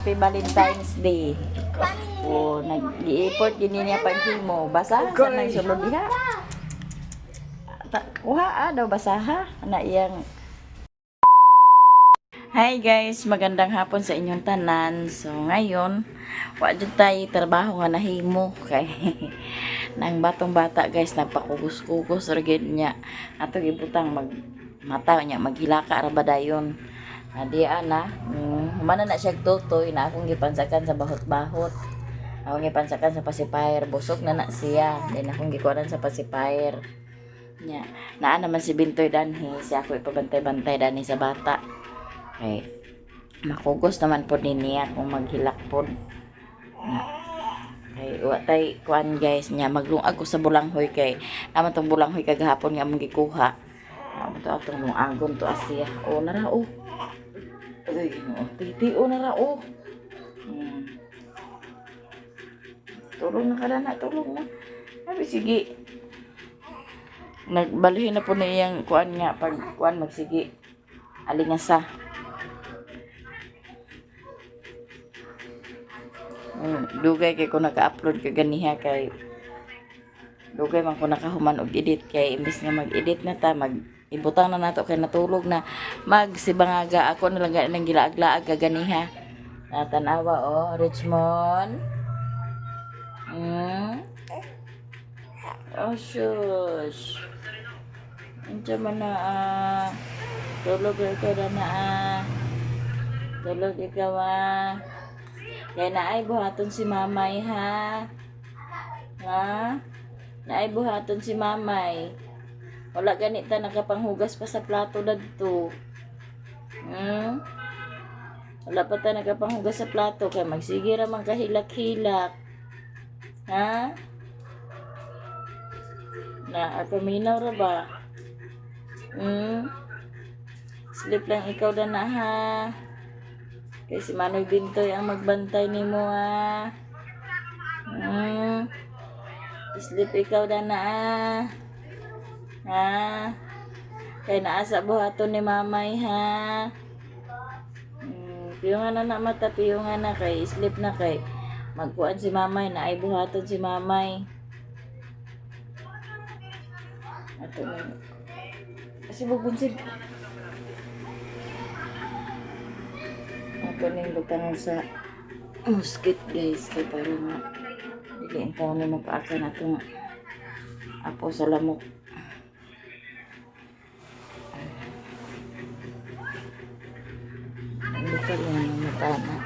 Happy Valentine's Day. O, nag-i-import din niya paghimo. Basahan sa nang sulod diha. Kuha daw basaha. Na iyang. Hi guys, magandang hapon sa inyong tanan. So ngayon, wa jud tayo trabaho nga nahimo kay nang batong bata guys nagpakugos-kugos ra gyud niya. Ato gibutang mata niya maghilaka ra ba dayon. Adi ana, humana na siya tutoy na akong gipansakan sa bahot-bahot. Akong gipansakan sa pacifier, busog na siya. Then akong gikuanan sa pacifier. Nya, naa naman si Bintoy danhi, siya ako ipabantay-bantay danhi sa bata. Okay. Makugos naman po din niya kung maghilak po. Okay, watay kuan guys niya maglungag ko sa bulanghoy kay naman tong bulanghoy kagahapon nga mong gikuha. Naman to atong lungagon to asiya. O nara o. Ay, titi o nara o. Tulong na kada na, tulong na. Sabi sige. Nagbalihin na po na iyang kuan nga pag kuan magsige. Alingasa. Dugay kay ko naka-upload ka ganiha kay dugay man ko nakahuman og edit kay imbis nga mag-edit na ta ibutang na nato kay natulog na magsibangaga ako na lang nang gilaag-laag ka ganiha. Tanawa Richmond. Oh shush. Unsa man na tulog ka na tulog ikaw kaya naay buhaton si mamay ha. Ha? Naay buhaton si mamay. Wala ganita nakapanghugas pa sa plato dadto. Wala pa ta nakapanghugas sa plato kay magsige ra man kahilak-hilak. Ha? Na paminaw ra ba? Sleep lang ikaw na ha. Kay si Manoy Bintoy ang magbantay nimo ha. Sleep ikaw na ha. Kay naasa buhaton ni mamay ha. Piyungan na mata, piyungan na kay sleep na kay magkuan si mamay na ay buhaton si mamay. Ato na. Kasi bubunsin. Ako na yung butang sa musket guys kay para nga hindi tayo na mapaaka na itong apo sa lamok. Ang bukal lang yung matana.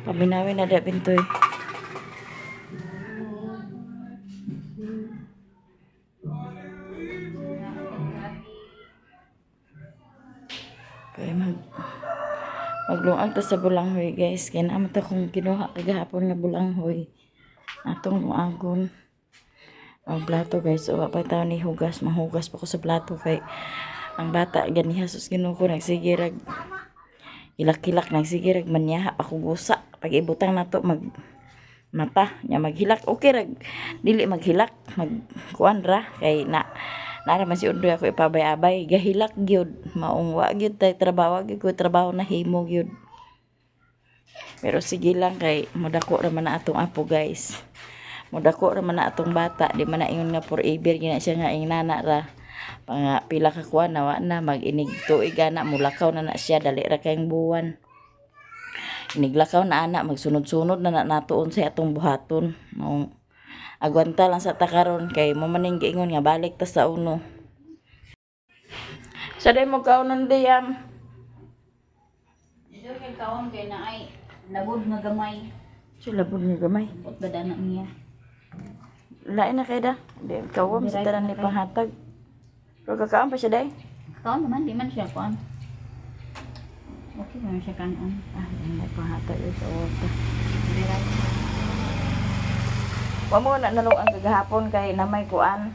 Paminawin na da Bintoy. Kaya maglungag ta sa bulanghoy guys. Kaya naman ta kung kinuha kagahapon nga bulanghoy. Atong lungagon. Ang plato guys. O pa tayo ni hugas. Mahugas pa ko sa plato kay ang bata ganiha sus ginuko nagsigirag. Hilak-hilak nagsigirag manyaha ako gusa. Pag ibutang nato mata nya maghilak. Okay rag. Dili maghilak. Magkuan ra. Kay naraman si Undoy ako ipabay-abay gahilak gyud maong wa gyud tay trabaho gyud ko trabaho na himo gyud pero sige lang kay modako ra man na atong apo guys modako ra man na atong bata di man na ingon nga forever gina siya nga inana ra pang pila ka kuan na wa na mag-inig tuig ana mulakaw na siya dali ra kayong buwan iniglakaw na ana magsunod-sunod na natuon sa atong buhaton maong agwanta lang sa takaron kay mo maning giingon nga balik ta sa uno. Sa day mo kaunon diyam. Dito kay kaon kay naay labod nga gamay. So labod nga gamay. Ot bada na niya. Lain na kay da. Di kawam sa tanan ni pahatag. Pero kakaon pa siya day. Kaon naman di man siya kaon. Okay man siya kanon. May pahatag sa oto. Wa mo na nalong ang kagahapon kay na may kuan.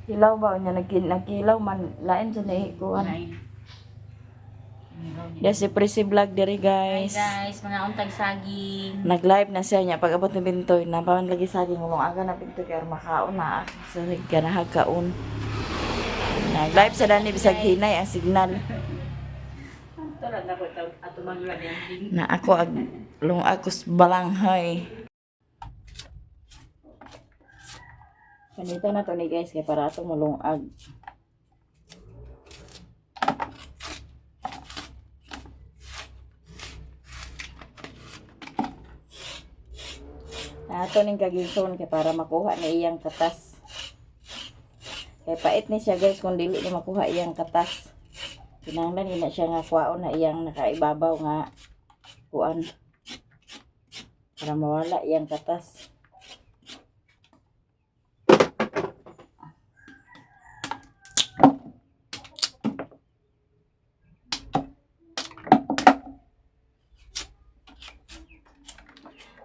Hilaw ba niya nagkilaw man lain sa nei kuan. Yes, si Prissy Vlog diri guys. Hi guys, mga untag saging. Nag-live na siya niya pag abot ni Bintoy na paman lagi saging ngulong aga na Bintoy kay makaon na sa ganahag kaon. Nag-live sa dani bisag hinay ang signal. lang ako ato magla yan. Na ako ag lungag kus balanghoy. Kanito na to ni guys kay para ato malungag. Ato ning kagilson kay para makuha ni iyang katas. Kay pait ni siya guys kung dili ni makuha iyang katas. Kinahanglan ina siya nga kuwaon na iyang nakaibabaw nga kuan para mawala iyang katas.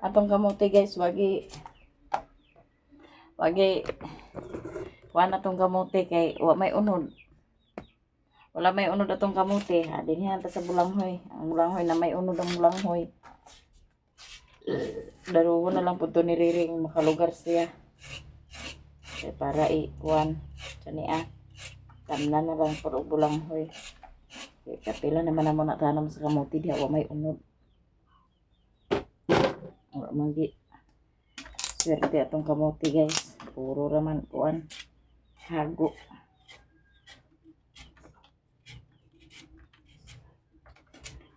Atong kamote guys, wagi kuan atong kamote kay wa may unod. Wala may unod atong kamote. Dinhi ta sa bulanghoy. Ang bulanghoy na may unod ang bulanghoy. Daruho na lang pud to ni Riring makalugar siya. Kay para kuan kaniya. Tamnan na lang pud og bulanghoy. Kay kapila naman amo na tanam sa kamote diha wa may unod. Wa manggi. Swerte atong kamote guys. Puro raman kuan hago.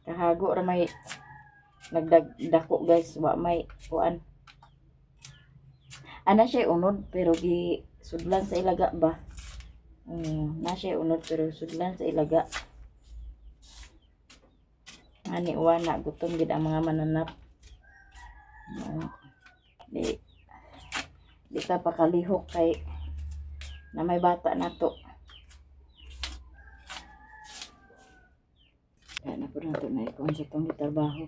Kahago ra may nagdako guys, wa may kuan. Ana siya unod pero gi sudlan sa ilaga ba. Na siya unod pero sudlan sa ilaga. Ani wana gutom gid ang mga mananap. Di ka pakalihok kay na may bata na to. Kaya na po na ito na ikon sa itong trabaho.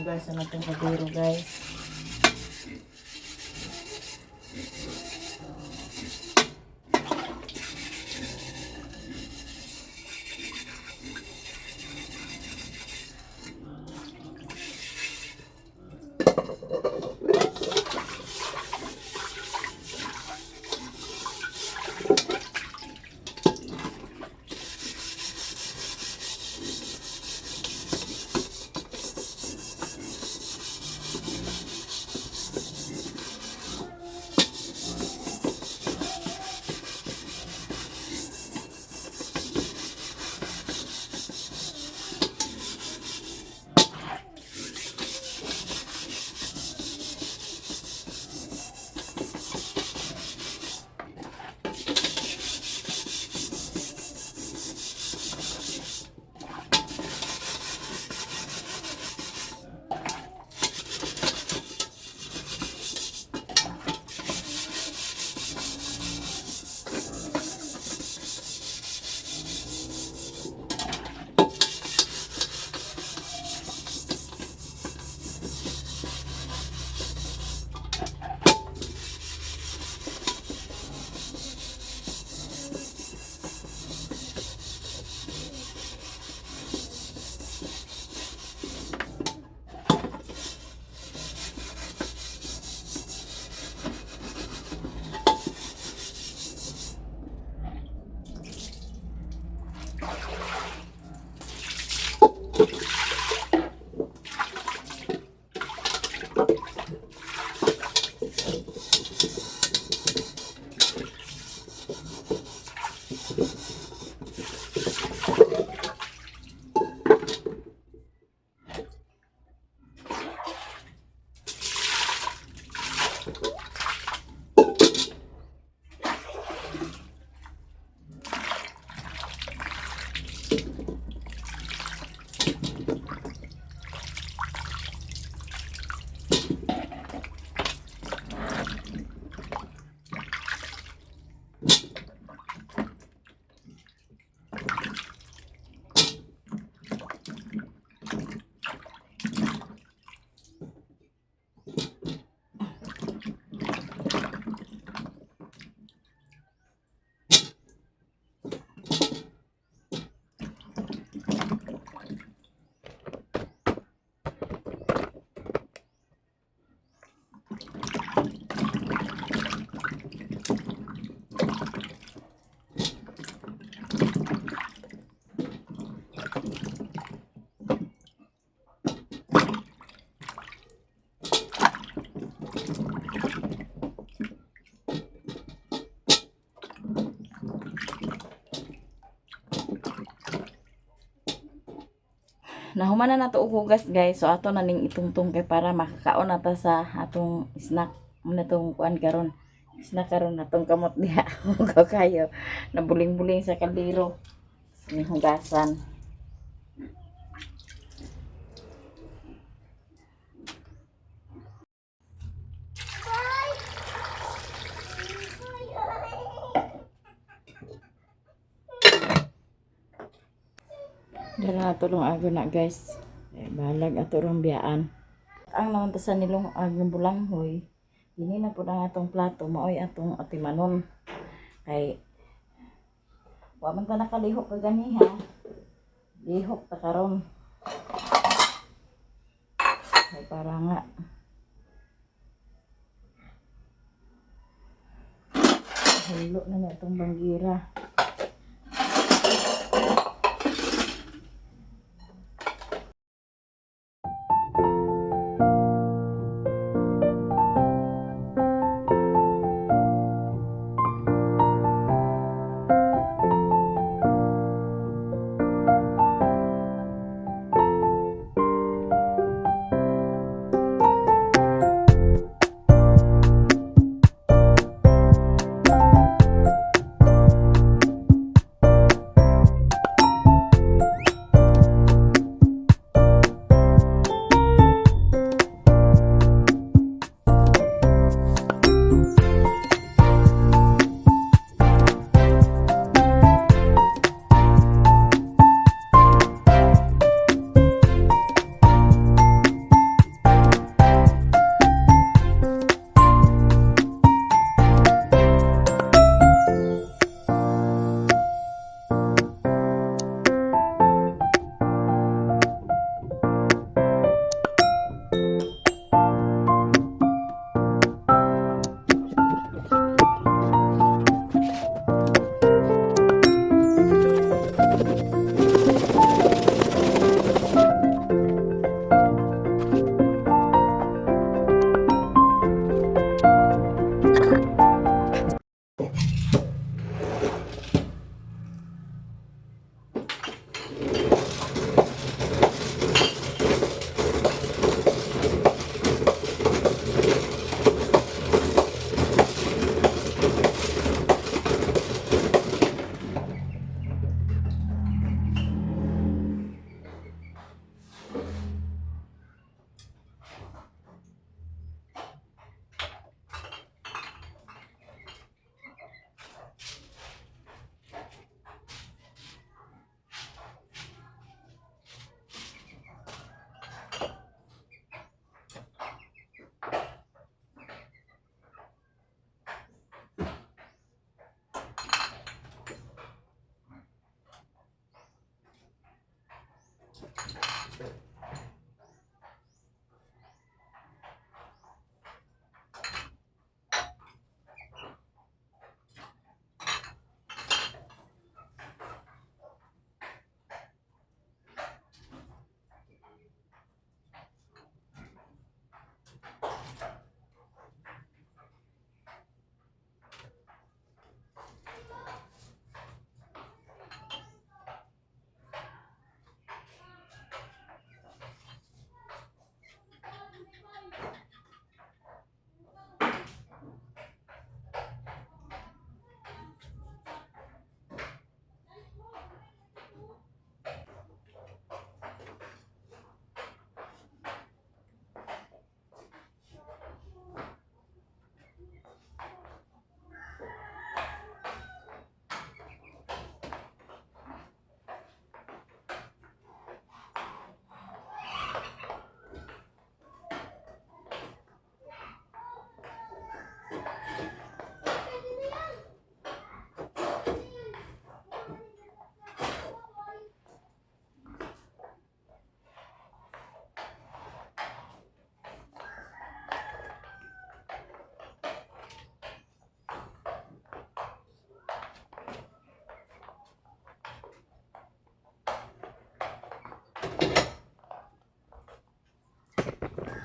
Guys, ano itong kaduro guys. nahuman na nato og hugas guys. So ato na ning itungtong kay para makakaon na ta sa atong snack. Ano tong kuan karon? Snack karon atong kamot diha. Hugaw kayo. Nabuling-buling sa kaldero. Ni hugasan. Dala na tulong ago na guys. Balag ato rong biyaan. Ang naman ta sa nilong agong bulanghoy. Dini na po ang atong plato. Maoy atong atimanon. Kay wa man ta nakalihok ka ganiha. Lihok ta karon. Kay para nga hulo na na itong banggira.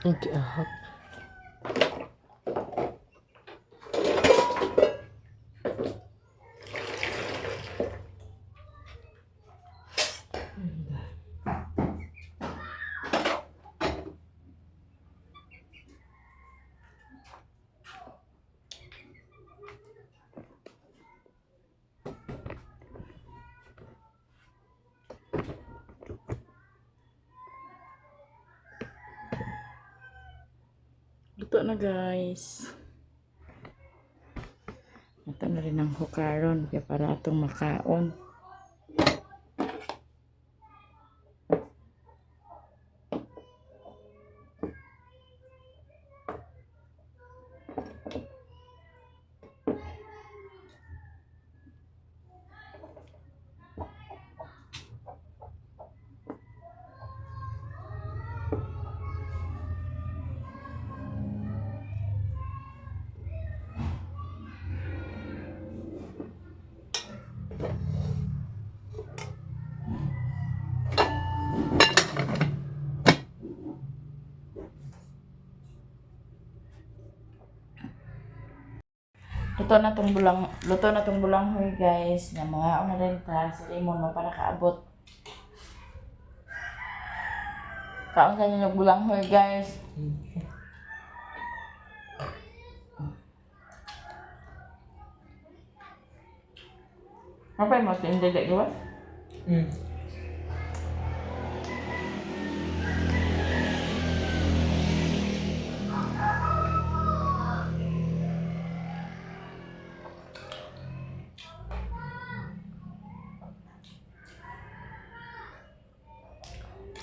Okay, ahok. luto na guys. Ito na rin ang hukaron kaya para atong makaon. Luto na tong bulanghoy guys. Nga mga una rin ta sa limon mo para kaabot. Kaon sa inyo bulanghoy guys. Apa mo sa hindi dek gawa?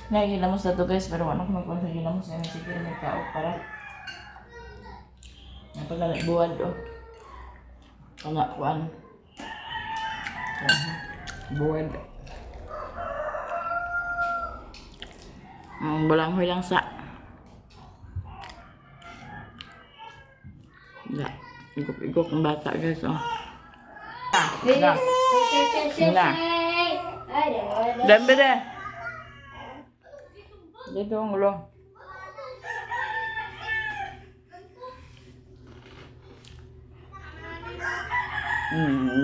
Nagilamos na to guys, pero ano kung magpapag sa gilamos na siguro may kao para napagalak buwad o kaya kuan buwad ang bulanghoy lang sa igok ng bata guys oh. Dambe deh. Dito ang ulo.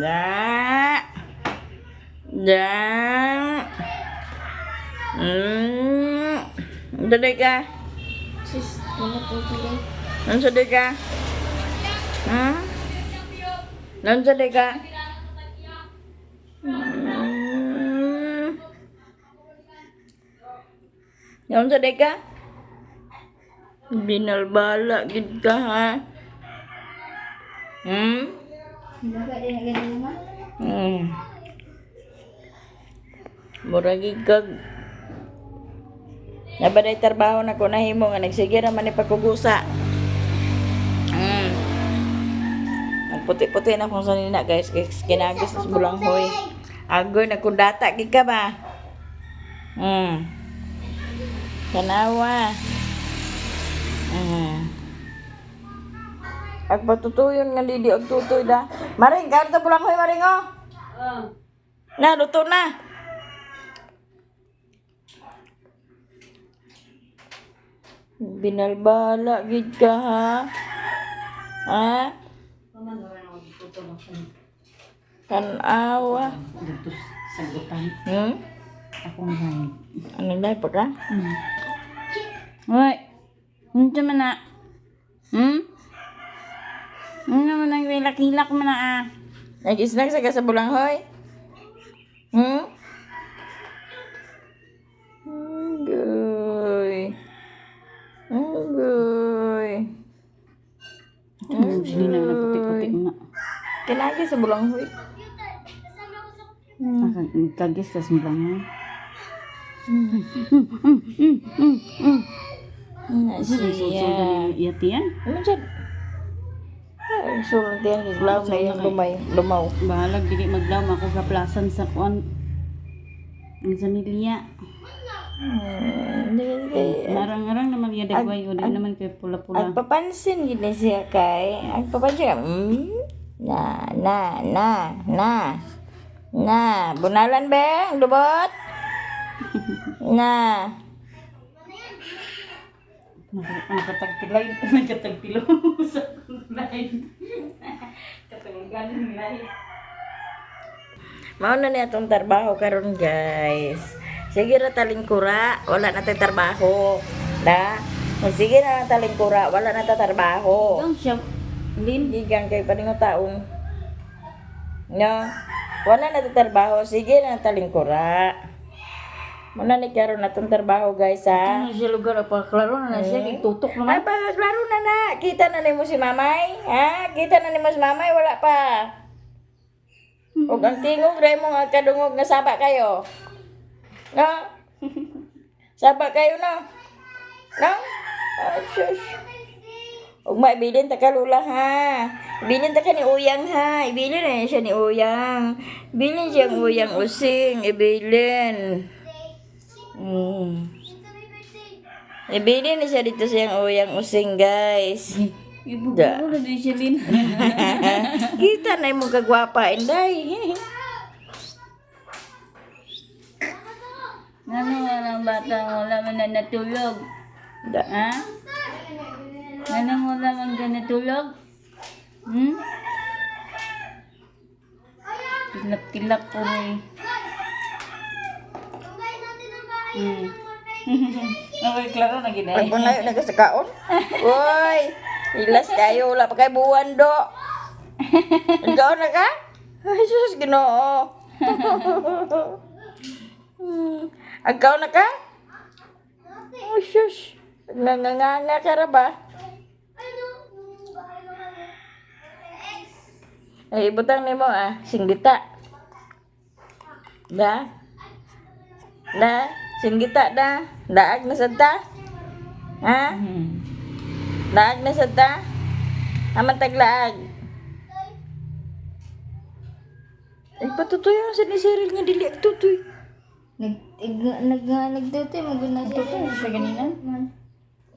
Da. Dali ka. Sis, ano po sila? Nandiyan ka. Ha? Nandiyan ka. Yang sa ka? Binalbala gid ka ha. Dapat din na ganyan ma? Murag kag nabaday trabaho na ko nahimo nga nagsige ra man ni pagkugusa. Nagputi-puti na kung sanina guys, kinagis sa bulanghoy. Agoy na kundata gid ka ba? Kanawa. Ag patutuyon nga didi og tutoy da. Maring karta bulanghoy maring oh. Na luto na. Binalbala gid ka ha. Ha? Kanawa. Dito sagutan. Akong gani. Ano na pa ka? Hoy. Unsa man na? Ano naman ang hilak-hilak mo na ah? Nag-snack sa ka sa bulanghoy? Agoy. Agoy. Sino na puti-puti mo na? Kinagi sa bulanghoy. Kagis ka simbang Na Susunod siya. na yatiyan? Ano dyan? Ay, sulod yan. Giglaw na yung lumaw. Bahalag dili maglaw ako sa plasan sa kuan. Ang sanilya. Narang-arang naman yung dagway o di naman kay pula-pula. Agpapansin gini siya kay. Agpapansin ka. Na. Bunalan beng. Lubot. Na. Nakatagpilay. Nakatagpilo sa kulay. Katawagan ng lahi. Mao na niya itong trabaho karon guys. Sige ra talingkura, wala na tay trabaho. Na, sige na talingkura, wala na tay trabaho. Itong siya, Hindi kay paningo taong. No, wala na tay trabaho, sige na talingkura. Muna ni karon na itong trabaho guys ha. Ano siya lugar apa klaro na siya tutok Ay, naman. laro na na. Kita na ni mo si mamay. Ha? Kita na ni mo si mamay. Wala pa. Huwag ang tingog. Ray mo nga kadungog na saba kayo. No? Saba kayo no? No? Ay, shush. Huwag maibilin ta ka lula ha. Ibilin ta ka ni Uyang ha. Ibilin na siya ni Uyang. Ibilin siyang Uyang using. Ibilin. Ibilin na siya dito siyang Uyang using guys. Ibu Da. ko na di siya lin. Kita na yung kagwapa, inday. Ano nga ng bata wala man na natulog. Da. Ha? Ano wala man ka natulog? Hmm? Tilak-tilak po rin. Okay, klaro na gina. Pag na yun, nagasakaon. Uy, ilas kayo. Wala pa kayo buwan, do. Ikaw na ka? Ay, sus, ginoo. Ikaw na ka? Oh, sus. Nanganganga ka ra ba? Ay, ibutang ni mo singgita. Da? Da? Singgita da? Daag na sad ta? Ha? Daag na sad ta? Aman taglaag. Ay, patutoy ang sinisiril nga dili ang tutoy. Nagdutoy mo guna siya. Tutoy siya ganina.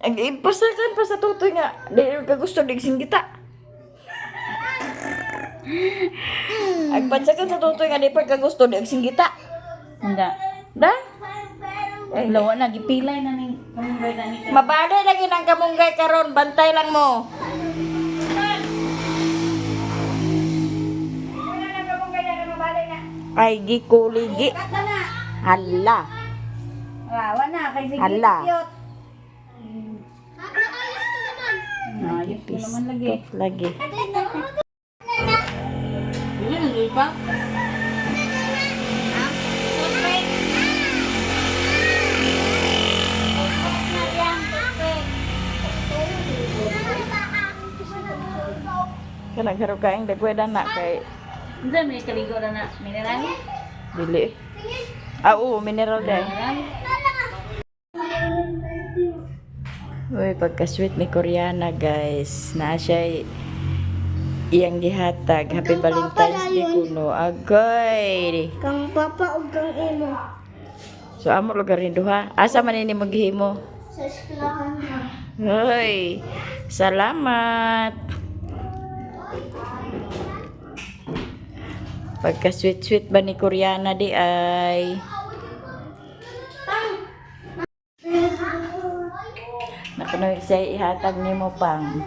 Ay, pasakan pa sa tutoy nga. Dili ka gusto dig singgita. Agpansakan sa tutoy nga di pa ka gusto dig singgita. Hindi. Da? Ay, Lawa na, gipilay na ni kamunggay na ni. mabaday lagi ng kamunggay karon, bantay lang mo. Ay, gikuligi. Hala. Lawa na, kay sige. Hala. Ayos ko naman lagi. Lagi. Yun, hindi pa. Kanang harap kaing dagweda na kay Hindi, may kaligo na na. Mineral? dili. Oo, mineral day. Mineral? Uy, pagka-sweet ni Koreana, guys. Na siya iyang gihatag. Happy Valentine's Day kuno. Agay. Kang papa ug kang imo So, amo lugar ni duha. Asa man ini maghimo? sa eskwelahan mo. Hoy. Salamat. Pagka-sweet-sweet ba ni Koreana di ay? Nakuno siya ihatag nimo pang.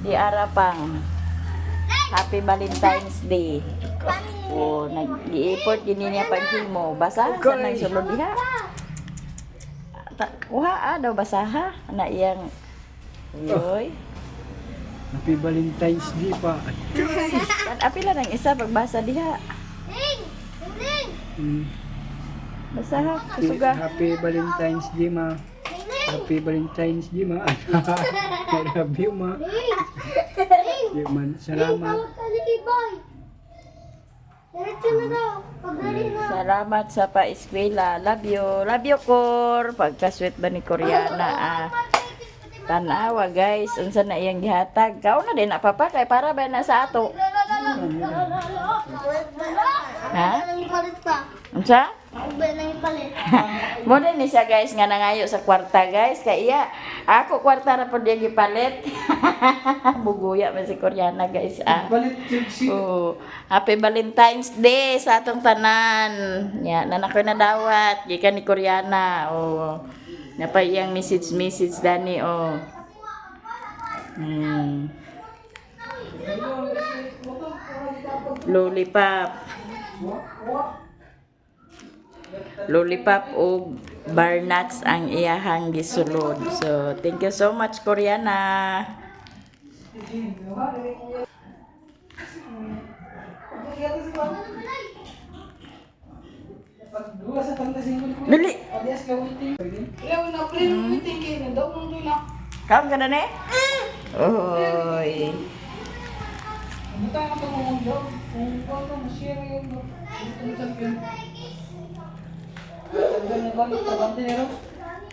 Di ara pang. Happy Valentine's Day. Oh, nag-i-effort gini niya paghimo. Basa sa nang sulod diha. Kuha daw basaha na iyang Uy. Happy Valentine's Day pa. Kan apila nang isa pagbasa diha. Mm. Basaha Happy, kusuga. Happy Valentine's Day ma. Happy Valentine's Day ma. I love you ma. Di man, salamat. Diretso na daw. Pagdali na. Salamat sa pa-eskwela. Love you. Love you, Kor. Pagka-sweet ba ni Koreana, tanawa, guys. Unsa na iyang gihatag. Kao na din, papa. Kay para ba na sa ato? Ha? Nang ipalit pa. Unsa? Ba nang ipalit. Mo din ni siya, guys, nga nangayo sa kwarta, guys. Kay iya, ako kwarta na po diya gipalit. Buguya man si Koreana, guys. Balit si Oh, Happy Valentine's Day sa atong tanan. Ya, nanak ko na dawat gikan ni Koreana. Oh. Napa iyang message dani oh. Lollipop. Lollipop o bar nuts ang iyahang gisulod. So, thank you so much, Koreana. Dali. Adias ka waiting. Ayaw na pre, waiting kay na daw mong na. Kaon ka na ne? Oy. Buta ka to mong job. Kung ko ma-share yung champion. Champion na balik ka bantero.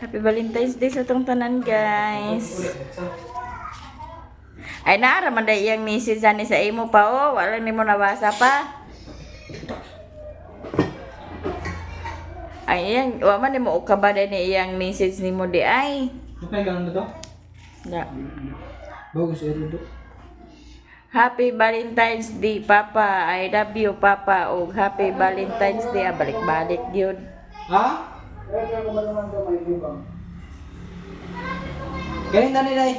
Happy Valentine's Day sa tong tanan, guys. Ay naara man day iyang message ani sa imo pa oh, wala nimo nabasa pa. Ay iyang wa man nimo ukabada ni iyang message nimo di ay. Okay ganun na to? Da. Bagus ito to. Happy Valentine's Day, Papa. I love you, Papa. O Happy Valentine's Day. Balik-balik yun. Ha? Kaya ko ba naman ka may ibang? Ganun na nila eh.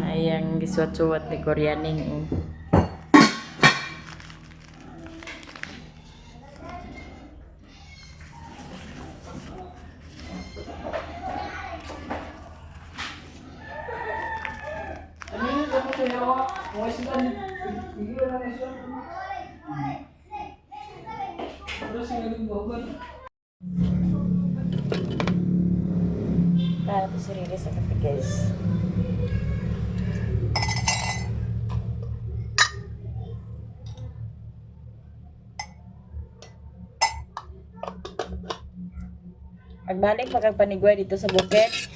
Ayang gisuwat-suwat ni Koreaning. Oh. Ano yun? Tapos sa'yo ako. Kung sila bigyan na siya. Tapos sila nagbahugan. Para po si Riri sa kape, guys. Magbalik pagpanigway dito sa bukid.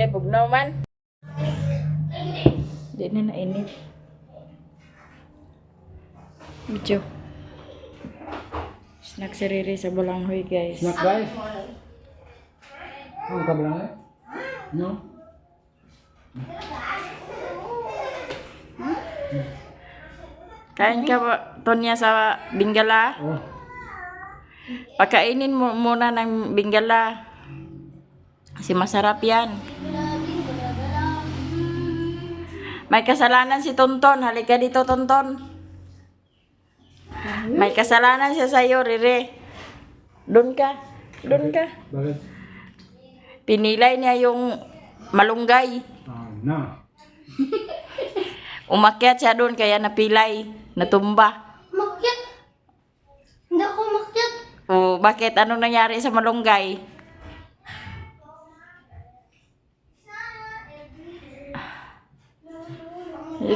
Kaya bugnaw man. Di na nainit. Medyo. Snack si Riri sa Balanghoy, guys. Snack guys. Ang kabilang eh? No? Kain ka ba, Tonya, sa Bingala? Oh. Pagkainin mo muna ng Bingala. Kasi masarap yan. May kasalanan si Tonton. Halika dito, Tonton. May kasalanan siya sa'yo, Riri. Doon ka. Doon ka. Bakit? Pinilay niya yung malunggay. Na. Umakyat siya doon, kaya napilay. Natumba. Makyat. Hindi ako makyat. O, bakit? Ano nangyari sa malunggay?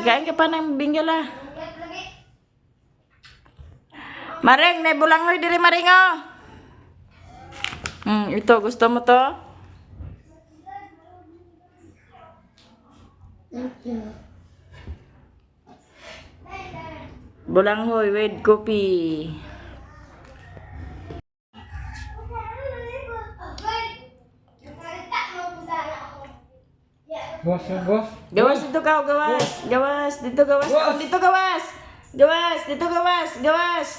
Kain ka pa ng Bingala. Maring, may Balanghoy diri, Maring, oh. Ito, gusto mo to? Balanghoy with coffee. Boss, boss. Gawas dito ka, gawas. Gawas, dito gawas. Oh, dito gawas. Gawas, dito gawas. Gawas.